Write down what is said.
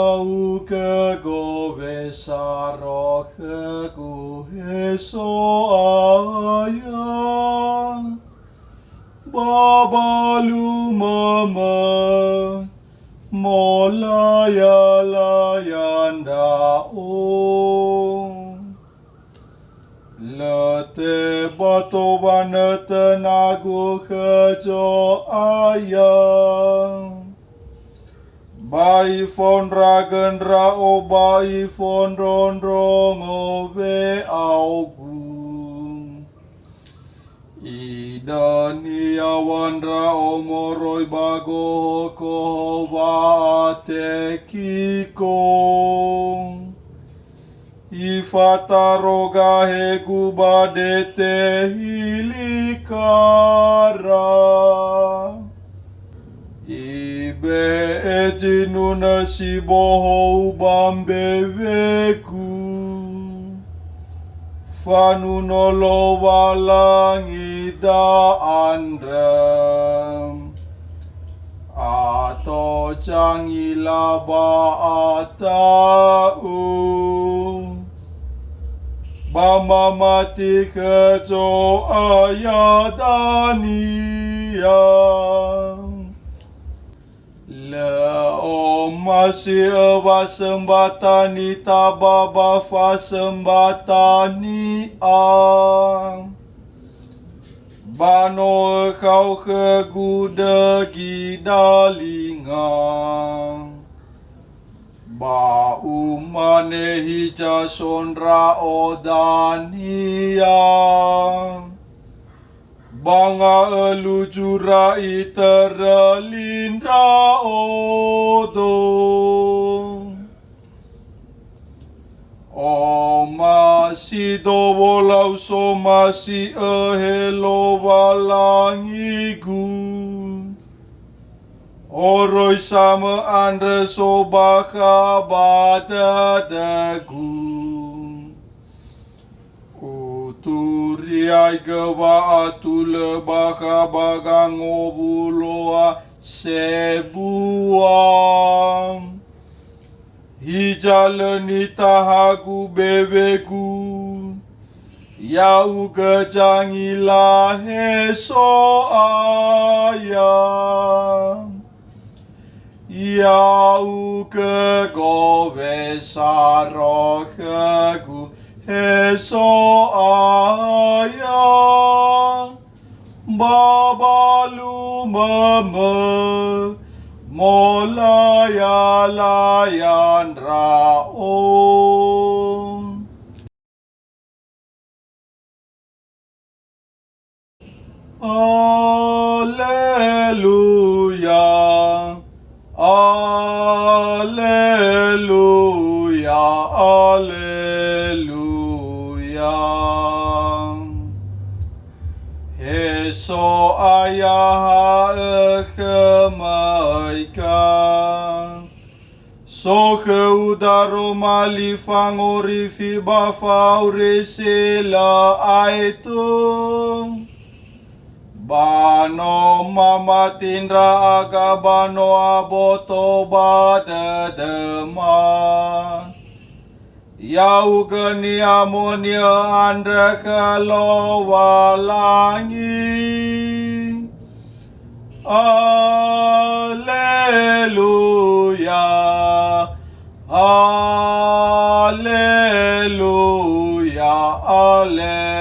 Yau ke gove saro ke kuhe so ayang babalu mama molaya layanda o lete bato bana tenagu kejo ayang bai fon ragen ra o bai fon ron rong o ve augu idani awan ra o moroi bago ko va te kiko ifata roga he gubadete hilikara ibe ejinuna si boho bambeveku fanunolo walangida andram ato cangila ba atau bama mati kejo ayadania le o masih eva sembatani tababa fa sembatani ang bano kau ke guda gidalingang ba umane hija sonra odania banga elujura iterlindra odo o masido wolau so masi ehelo walangigu oroi sama andre so baka badadagu turiai gewa atule baka bagang obuloa sebuang hijaleni tahagu bebeku yau gejangila heso ayam yau ke gove saro kegu heso ayang babalu mama molaya layan raong Alleluia Alleluia Alleluia Heso ayaha ekemaikan So ke udaro malifang orifi bafaure sela aitung Bano mama tindra aga bano aboto badedeman Yau geni amonia andre kalau walangi Alleluia Alleluia Alleluia